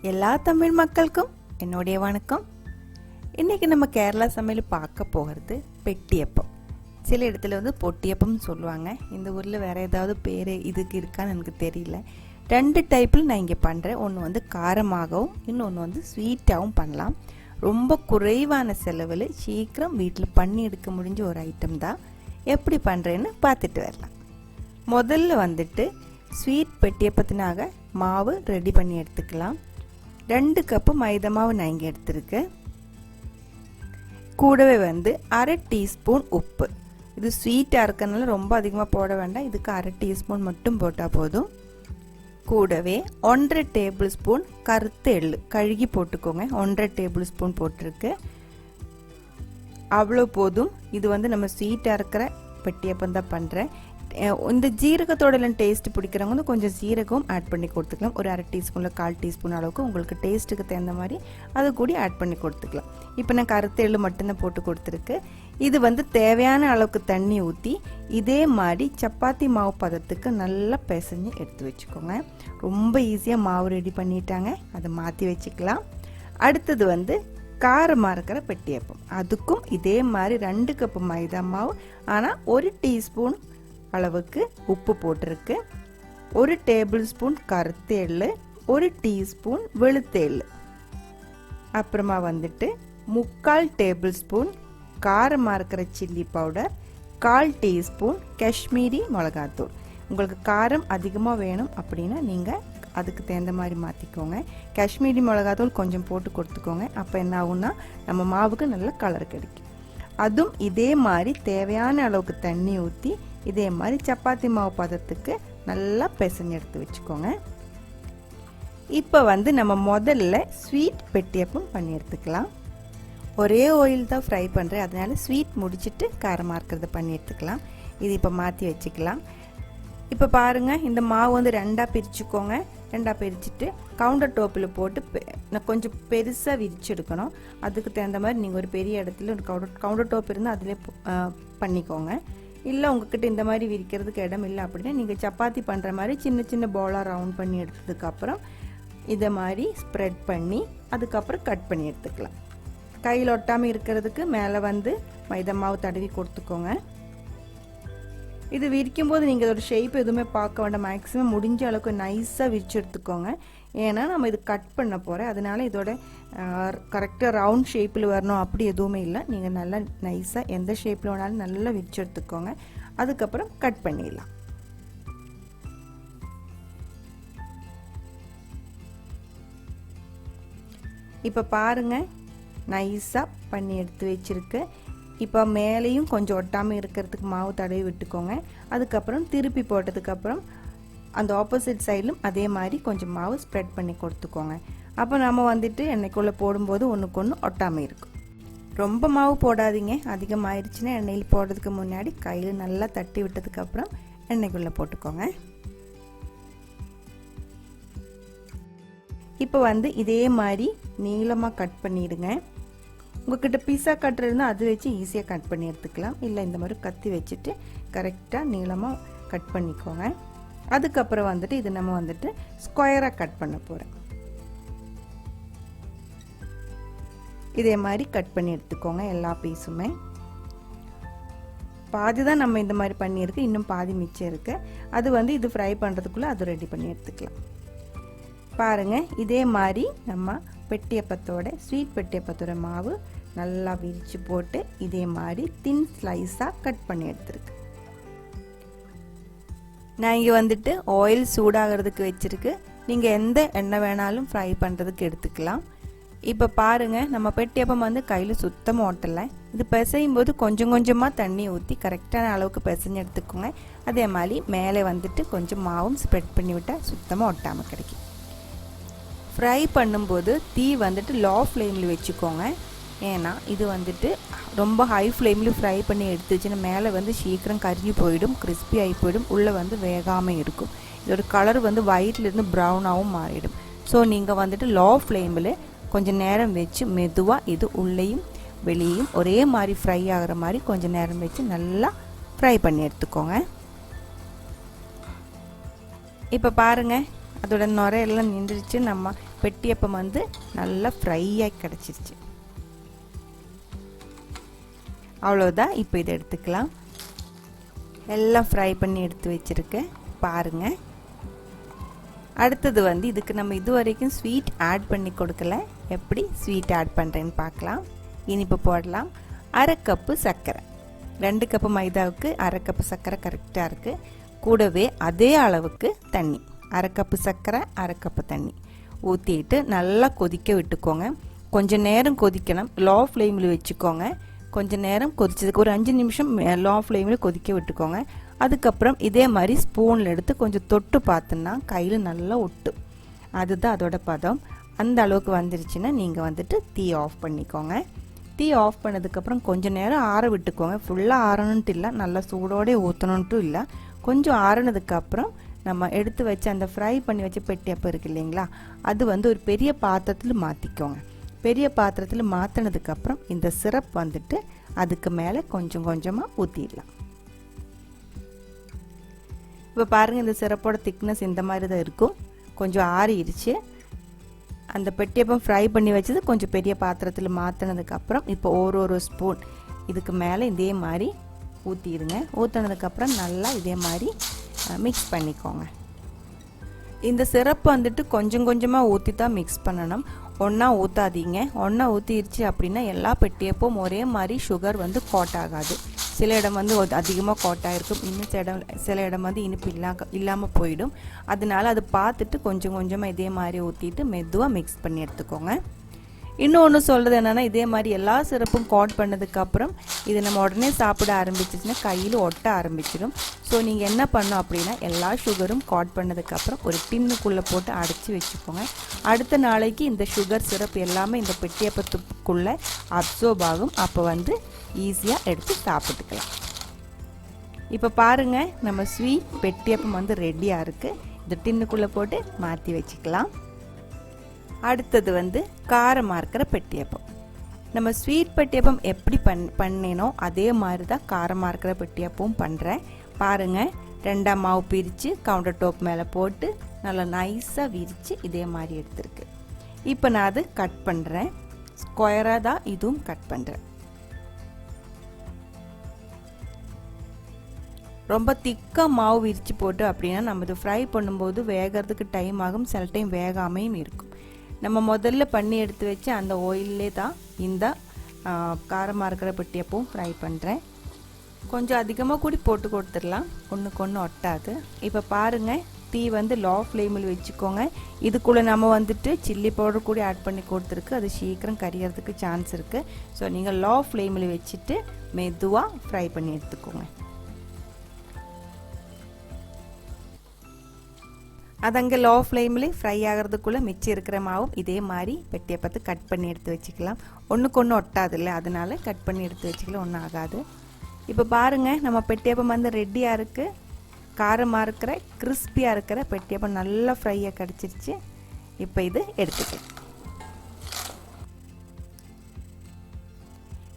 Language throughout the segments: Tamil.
எல்லா தமிழ் மக்களுக்கும் என்னுடைய வணக்கம். இன்றைக்கி நம்ம கேரளா சமையல் பார்க்க போகிறது பெட்டியப்பம். சில இடத்துல வந்து பொட்டியப்பம்னு சொல்லுவாங்க. இந்த ஊரில் வேறு ஏதாவது பேர் இதுக்கு இருக்கான்னு எனக்கு தெரியல. 2 டைப்பில் நான் இங்கே பண்ணுறேன். ஒன்று வந்து காரமாகவும் இன்னொன்று வந்து ஸ்வீட்டாகவும் பண்ணலாம். ரொம்ப குறைவான செலவில் சீக்கிரம் வீட்டில் பண்ணி எடுக்க முடிஞ்ச ஒரு ஐட்டம் தான். எப்படி பண்ணுறேன்னு பார்த்துட்டு வரலாம். முதல்ல வந்துட்டு ஸ்வீட் பெட்டியப்பத்தினாக மாவு ரெடி பண்ணி எடுத்துக்கலாம். 2 கப்பு மைதா மாவு நான் இங்கே எடுத்துருக்கேன். கூடவே வந்து 1/2 டீஸ்பூன் உப்பு. இது ஸ்வீட்டாக இருக்கனால ரொம்ப அதிகமாக போட வேண்டாம். இதுக்கு 1/2 டீஸ்பூன் மட்டும் போட்டால் போதும். கூடவே 1/2 டேபிள் ஸ்பூன் கருத்த எள்ளு கழுகி போட்டுக்கோங்க. 1/2 டேபிள் ஸ்பூன் போட்டிருக்கு. அவ்வளோ போதும். இது வந்து நம்ம ஸ்வீட்டாக இருக்கிற பெட்டியப்பம் தான் பண்ணுறேன். இந்த ஜீரகத்தோட டேஸ்ட் பிடிக்கிறவங்க வந்து கொஞ்சம் ஜீரகம் ஆட் பண்ணி கொடுத்துக்கலாம். ஒரு 1/2 டீஸ்பூனில் 1/4 டீஸ்பூன் அளவுக்கு உங்களுக்கு டேஸ்ட்டுக்கு தகுந்த மாதிரி அது கூட ஆட் பண்ணி கொடுத்துக்கலாம். இப்போ நான் கருத்த எள்ளு மட்டும்தான் போட்டு கொடுத்துருக்கு. இது வந்து தேவையான அளவுக்கு தண்ணி ஊற்றி இதே மாதிரி சப்பாத்தி மாவு பதத்துக்கு நல்லா பிசைஞ்சு எடுத்து வச்சுக்கோங்க. ரொம்ப ஈஸியாக மாவு ரெடி பண்ணிட்டாங்க. அதை மாற்றி வச்சுக்கலாம். அடுத்தது வந்து காரமாக இருக்கிற பெட்டியப்பம். அதுக்கும் இதே மாதிரி 2 கப்பு மைதா மாவு, ஆனால் 1 டீஸ்பூன் அளவுக்கு உப்பு போட்டிருக்கு. 1 டேபிள் ஸ்பூன் கருத்த எள்ளு, 1 டீஸ்பூன் வெளுத்த எள்ளு, அப்புறமா வந்துட்டு 3/4 டேபிள் ஸ்பூன் காரமாக இருக்கிற சில்லி பவுடர், 1/4 டீஸ்பூன் காஷ்மீரி மிளகாத்தூள். உங்களுக்கு காரம் அதிகமாக வேணும் அப்படின்னா நீங்கள் அதுக்கு தகுந்த மாதிரி மாற்றிக்கோங்க. காஷ்மீரி மிளகாத்தூள் கொஞ்சம் போட்டு கொடுத்துக்கோங்க. அப்போ என்ன ஆகும்னா நம்ம மாவுக்கு நல்ல கலர் கிடைக்கும். அதுவும் இதே மாதிரி தேவையான அளவுக்கு தண்ணி ஊற்றி இதே மாதிரி சப்பாத்தி மாவு பதத்துக்கு நல்லா பிசைஞ்சு எடுத்து வச்சுக்கோங்க. இப்போ வந்து நம்ம முதல்ல ஸ்வீட் பெட்டியப்பம் பண்ணி எடுத்துக்கலாம். ஒரே ஆயில் தான் ஃப்ரை பண்ணுறேன், அதனால ஸ்வீட் முடிச்சுட்டு காரமாக இருக்கிறத பண்ணி எடுத்துக்கலாம். இது இப்போ மாற்றி வச்சுக்கலாம். இப்போ பாருங்கள், இந்த மாவு வந்து 2ஆக பிரிச்சுக்கோங்க. 2ஆக பிரிச்சுட்டு கவுண்டர் டாப்பில் போட்டு கொஞ்சம் பெருசாக விரிச்செடுக்கணும். அதுக்கு தகுந்த மாதிரி நீங்கள் ஒரு பெரிய இடத்துல ஒரு கவுண்டர் டாப் இருந்தால் அதிலே பண்ணிக்கோங்க. இல்லை உங்ககிட்ட இந்த மாதிரி விரிக்கிறதுக்கு இடம் இல்லை அப்படின்னா நீங்கள் சப்பாத்தி பண்ணுற மாதிரி சின்ன சின்ன பாலாக ரவுண்ட் பண்ணி எடுத்ததுக்கப்புறம் இதை மாதிரி ஸ்ப்ரெட் பண்ணி அதுக்கப்புறம் கட் பண்ணி எடுத்துக்கலாம். கையில் ஒட்டாமல் இருக்கிறதுக்கு மேலே வந்து மைதா மாவு தடவி கொடுத்துக்கோங்க. இது விரிக்கும் போது நீங்கள் இதோட ஷேப் எதுவுமே பார்க்க வேண்டாம். மேக்ஸிமம் முடிஞ்ச அளவுக்கு நைஸாக விரிச்சு எடுத்துக்கோங்க. ஏன்னா நம்ம இது கட் பண்ண போகிறேன், அதனால இதோட கரெக்டாக ரவுண்ட் ஷேப்பில் வரணும் அப்படி எதுவுமே இல்லை. நீங்கள் நல்லா நைஸாக எந்த ஷேப்பில் வேணாலும் நல்லா விரிச்சு எடுத்துக்கோங்க. அதுக்கப்புறம் கட் பண்ணிடலாம். இப்போ பாருங்கள், நைஸாக பண்ணி எடுத்து வச்சுருக்கு. இப்போ மேலேயும் கொஞ்சம் ஒட்டாமல் இருக்கிறதுக்கு மாவு தடவி விட்டுக்கோங்க. அதுக்கப்புறம் திருப்பி போட்டதுக்கப்புறம் அந்த ஆப்போசிட் சைடிலும் அதே மாதிரி கொஞ்சம் மாவு ஸ்ப்ரெட் பண்ணி கொடுத்துக்கோங்க. அப்போ நம்ம வந்துட்டு எண்ணெய்க்குள்ளே போடும்போது ஒன்றுக்கு ஒன்று ஒட்டாமல் இருக்கும். ரொம்ப மாவு போடாதீங்க. அதிகமாகிடுச்சுன்னா எண்ணெயில் போடுறதுக்கு முன்னாடி கையில் நல்லா தட்டி விட்டதுக்கப்புறம் எண்ணெய்க்குள்ளே போட்டுக்கோங்க. இப்போ வந்து இதே மாதிரி நீளமாக கட் பண்ணிடுங்க. உங்கள்கிட்ட பீஸா கட்டர் இருந்தால் அது வச்சு ஈஸியாக கட் பண்ணி எடுத்துக்கலாம். இல்லை இந்த மாதிரி கத்தி வச்சுட்டு கரெக்டாக நீளமாக கட் பண்ணிக்கோங்க. அதுக்கப்புறம் வந்துட்டு இது நம்ம வந்துட்டு ஸ்கொயராக கட் பண்ண போகிறேன். இதே மாதிரி கட் பண்ணி எடுத்துக்கோங்க. எல்லா பீஸுமே பாதி தான் நம்ம இந்த மாதிரி பண்ணியிருக்கு, இன்னும் பாதி மிச்சம் இருக்கு. அது வந்து இது ஃப்ரை பண்ணுறதுக்குள்ளே அது ரெடி பண்ணி எடுத்துக்கலாம். பாருங்கள், இதே மாதிரி நம்ம பெட்டியப்பத்தோட ஸ்வீட் பெட்டியப்பத்தோட மாவு நல்லா விரிச்சு போட்டு இதே மாதிரி தின் ஸ்லைஸாக கட் பண்ணி எடுத்துருக்கு. நான் இங்கே வந்துட்டு ஆயில் சூடாகிறதுக்கு வச்சுருக்கு. நீங்கள் எந்த எண்ணெய் வேணாலும் ஃப்ரை பண்ணுறதுக்கு எடுத்துக்கலாம். இப்போ பாருங்கள், நம்ம பெட்டியப்பம் வந்து கையில் சுத்தமாக ஓட்டலை. இது பிசையும் போது கொஞ்சம் கொஞ்சமாக தண்ணி ஊற்றி கரெக்டான அளவுக்கு பிசைஞ்சு எடுத்துக்கோங்க. அதே மாதிரி மேலே வந்துட்டு கொஞ்சம் மாவும் ஸ்ப்ரெட் பண்ணி விட்டால் சுத்தமாக ஒட்டாமல் கிடைக்கும். ஃப்ரை பண்ணும்போது தீ வந்துட்டு லோ ஃப்ளேமில் வச்சுக்கோங்க. ஏன்னா இது வந்துட்டு ரொம்ப ஹை ஃப்ளேமில் ஃப்ரை பண்ணி எடுத்துச்சுன்னா மேலே வந்து சீக்கிரம் கருகி போயிடும், கிறிஸ்பி ஆகி போயிடும், உள்ளே வந்து வேகாமல் இருக்கும். இதோட கலர் வந்து ஒயிட்லேருந்து ப்ரௌனாகவும் மாறிடும். ஸோ நீங்கள் வந்துட்டு லோ ஃப்ளேமில் கொஞ்சம் நேரம் வச்சு மெதுவாக இது உள்ளேயும் வெளியேயும் ஒரே மாதிரி ஃப்ரை ஆகிற மாதிரி கொஞ்சம் நேரம் வச்சு நல்லா ஃப்ரை பண்ணி எடுத்துக்கோங்க. இப்போ பாருங்கள், அதோட நுரையெல்லாம் நின்றுச்சு. நம்ம பெட்டியப்பம் வந்து நல்லா ஃப்ரையாக கிடச்சிருச்சு. அவ்வளோதான். இப்போ இதை எடுத்துக்கலாம். எல்லாம் ஃப்ரை பண்ணி எடுத்து வச்சுருக்கேன் பாருங்கள். அடுத்தது வந்து இதுக்கு நம்ம இது வரைக்கும் ஸ்வீட் ஆட் பண்ணி கொடுக்கல. எப்படி ஸ்வீட் ஆட் பண்ணுறேன்னு பார்க்கலாம். இனிப்பு போடலாம். 1/2 கப்பு சர்க்கரை. 2 கப்பு மைதாவுக்கு 1/2 கப்பு சர்க்கரை கரெக்டாக இருக்குது. கூடவே அதே அளவுக்கு தண்ணி, 1/2 கப்பு சர்க்கரை 1/2 கப்பு தண்ணி ஊற்றிட்டு நல்லா கொதிக்க விட்டுக்கோங்க. கொஞ்சம் நேரம் கொதிக்கணும். லோ ஃப்ளேமில் வச்சுக்கோங்க. கொஞ்சம் நேரம் கொதிச்சதுக்கு ஒரு 5 நிமிஷம் லோ ஃப்ளேமில் கொதிக்க விட்டுக்கோங்க. அதுக்கப்புறம் இதே மாதிரி ஸ்பூனில் எடுத்து கொஞ்சம் தொட்டு பார்த்தோன்னா கையில் நல்லா ஒட்டு. அதுதான் அதோட பதம். அந்த அளவுக்கு வந்துருச்சுன்னா நீங்கள் வந்துட்டு தீ ஆஃப் பண்ணிக்கோங்க. தீ ஆஃப் பண்ணதுக்கப்புறம் கொஞ்சம் நேரம் ஆற விட்டுக்கோங்க. ஃபுல்லாக ஆறணுன்ட்டு இல்லை, நல்லா சூடோடே ஊற்றணுன்ட்டும் இல்லை. கொஞ்சம் ஆறினதுக்கப்புறம் நம்ம எடுத்து வச்சு அந்த ஃப்ரை பண்ணி வச்ச பெட்டியப்பம் இருக்குது இல்லைங்களா, அது வந்து ஒரு பெரிய பாத்திரத்தில் மாற்றிக்கோங்க. பெரிய பாத்திரத்தில் மாற்றினதுக்கப்புறம் இந்த சிரப் வந்துட்டு அதுக்கு மேலே கொஞ்சம் கொஞ்சமாக ஊற்றிடலாம். இப்போ பாருங்கள், இந்த சிரப்போட திக்னஸ் இந்த மாதிரி தான் இருக்கும். கொஞ்சம் ஆறிடுச்சு. அந்த பெட்டியப்பம் ஃப்ரை பண்ணி வச்சது கொஞ்சம் பெரிய பாத்திரத்தில் மாற்றினதுக்கப்புறம் இப்போ ஒரு ஸ்பூன் இதுக்கு மேலே இதே மாதிரி ஊற்றிடுங்க. ஊற்றினதுக்கப்புறம் நல்லா இதே மாதிரி மிக்ஸ் பண்ணிக்கோங்க. இந்த சிரப்பு வந்துட்டு கொஞ்சம் கொஞ்சமாக ஊற்றி தான் மிக்ஸ் பண்ணணும். ஒன்றா ஊற்றாதீங்க. ஒன்றா ஊற்றிடுச்சு அப்படின்னா எல்லா பெட்டியப்பும் ஒரே மாதிரி சுகர் வந்து கோட் ஆகாது. சில இடம் வந்து அதிகமாக கோட்டாக இருக்கும், இன்னும் சில இடம் வந்து இனிப்பு இல்லாமல் போயிடும். அதனால அதை பார்த்துட்டு கொஞ்சம் கொஞ்சமாக இதே மாதிரி ஊற்றிட்டு மெதுவாக மிக்ஸ் பண்ணி எடுத்துக்கோங்க. இன்னொன்று சொல்கிறது என்னென்னா, இதே மாதிரி எல்லா சிரப்பும் கோட் பண்ணதுக்கப்புறம் இது நம்ம உடனே சாப்பிட ஆரம்பிச்சிச்சுன்னா கையில் ஒட்ட ஆரம்பிச்சிடும். ஸோ நீங்கள் என்ன பண்ணணும் அப்படின்னா, எல்லா சுகரும் கோட் பண்ணதுக்கப்புறம் ஒரு டின்னுக்குள்ளே போட்டு அடைச்சி வச்சுக்கோங்க. அடுத்த நாளைக்கு இந்த சுகர் சிரப் எல்லாமே இந்த பெட்டியப்பத்துக்குள்ளே அப்சர்வ் ஆகும். அப்போ வந்து ஈஸியாக எடுத்து சாப்பிட்டுக்கலாம். இப்போ பாருங்கள், நம்ம ஸ்வீட் பெட்டியப்பம் வந்து ரெடியாக இருக்குது. இந்த டின்னுக்குள்ளே போட்டு மாற்றி வச்சுக்கலாம். அடுத்தது வந்து காரமாக இருக்கிற பெட்டியப்பம். நம்ம ஸ்வீட் பெட்டியப்பம் எப்படி பண்ணினோ அதே மாதிரி தான் காரமாக இருக்கிற பெட்டியப்பம் பண்ணுறேன். பாருங்கள், 2 மாவு பிரித்து கவுண்டர் டாப் மேலே போட்டு நல்லா நைஸாக விரித்து இதே மாதிரி எடுத்துருக்கு. இப்போ நான் அது கட் பண்ணுறேன். ஸ்கொயராக தான் இதுவும் கட் பண்ணுறேன். ரொம்ப திக்காக மாவு விரித்து போட்டு அப்படின்னா நம்ம இது ஃப்ரை பண்ணும்போது வேகிறதுக்கு டைம் ஆகும், சில டைம் வேகாமையும் இருக்கும். நம்ம முதல்ல பண்ணி எடுத்து வச்சு அந்த ஆயிலே தான் இந்த காரமாக இருக்கிற பெட்டியப்பவும் ஃப்ரை பண்ணுறேன். கொஞ்சம் அதிகமாக கூடி போட்டு கொடுத்துடலாம், ஒன்றுக்கு ஒன்று ஒட்டாது. இப்போ பாருங்கள், தீ வந்து லோ ஃப்ளேமில் வச்சுக்கோங்க. இதுக்குள்ளே நம்ம வந்துட்டு சில்லி பவுடர் கூட ஆட் பண்ணி கொடுத்துருக்கு. அது சீக்கிரம் கரியறதுக்கு சான்ஸ் இருக்குது. ஸோ நீங்கள் லோ ஃப்ளேமில் வச்சுட்டு மெதுவாக ஃப்ரை பண்ணி எடுத்துக்கோங்க. அது அங்கே லோ ஃப்ளேமில் ஃப்ரை ஆகிறதுக்குள்ளே மிச்சம் இருக்கிற மாவும் இதே மாதிரி பெட்டியப்பத்தை கட் பண்ணி எடுத்து வச்சுக்கலாம். ஒன்றுக்கு ஒன்று ஒட்டாது இல்லை, அதனால கட் பண்ணி எடுத்து வச்சுக்கலாம், ஒன்றும் ஆகாது. இப்போ பாருங்கள், நம்ம பெட்டியப்பம் வந்து ரெடியாக இருக்குது. காரமாக இருக்கிற கிறிஸ்பியாக இருக்கிற பெட்டியப்பம் நல்லா ஃப்ரையாக கிடச்சிருச்சு. இப்போ இது எடுத்துக்கலாம்.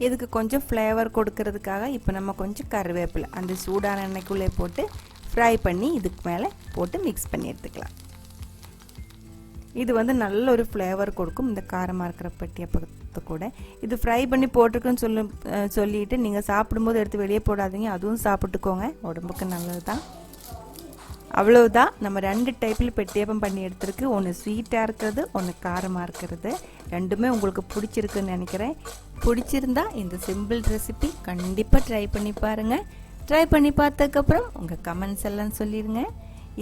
இதுக்கு கொஞ்சம் ஃப்ளேவர் கொடுக்கறதுக்காக இப்போ நம்ம கொஞ்சம் கருவேப்பிலை அந்த சூடான எண்ணெய்க்குள்ளே போட்டு ஃப்ரை பண்ணி இதுக்கு மேலே போட்டு மிக்ஸ் பண்ணி எடுத்துக்கலாம். இது வந்து நல்ல ஒரு ஃப்ளேவர் கொடுக்கும் இந்த காரமாக இருக்கிற பெட்டியப்பத்தை கூட. இது ஃப்ரை பண்ணி போட்டிருக்குன்னு சொல்லிட்டு நீங்கள் சாப்பிடும்போது எடுத்து வெளியே போடாதீங்க, அதுவும் சாப்பிட்டுக்கோங்க, உடம்புக்கு நல்லது தான். அவ்வளவுதான், நம்ம 2 டைப்பில் பெட்டியப்பம் பண்ணி எடுத்துருக்கு. ஒன்று ஸ்வீட்டாக இருக்கிறது, ஒன்று காரமாக இருக்கிறது. ரெண்டுமே உங்களுக்கு பிடிச்சிருக்குன்னு நினைக்கிறேன். பிடிச்சிருந்தா இந்த சிம்பிள் ரெசிபி கண்டிப்பாக ட்ரை பண்ணி பாருங்கள். ட்ரை பண்ணி பார்த்ததுக்கப்புறம் உங்கள் கமெண்ட்ஸ் எல்லாம் சொல்லிடுங்க.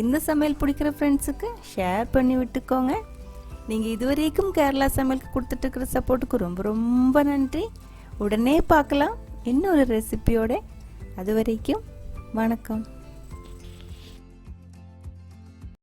இந்த சமையல் பிடிக்கிற ஃப்ரெண்ட்ஸுக்கு ஷேர் பண்ணி விட்டுக்கோங்க. நீங்கள் இதுவரைக்கும் கேரளா சமையலுக்கு கொடுத்துட்டு இருக்கிற சப்போர்ட்டுக்கு ரொம்ப ரொம்ப நன்றி. உடனே பார்க்கலாம் இன்னொரு ரெசிபியோட. அது வரைக்கும் வணக்கம்.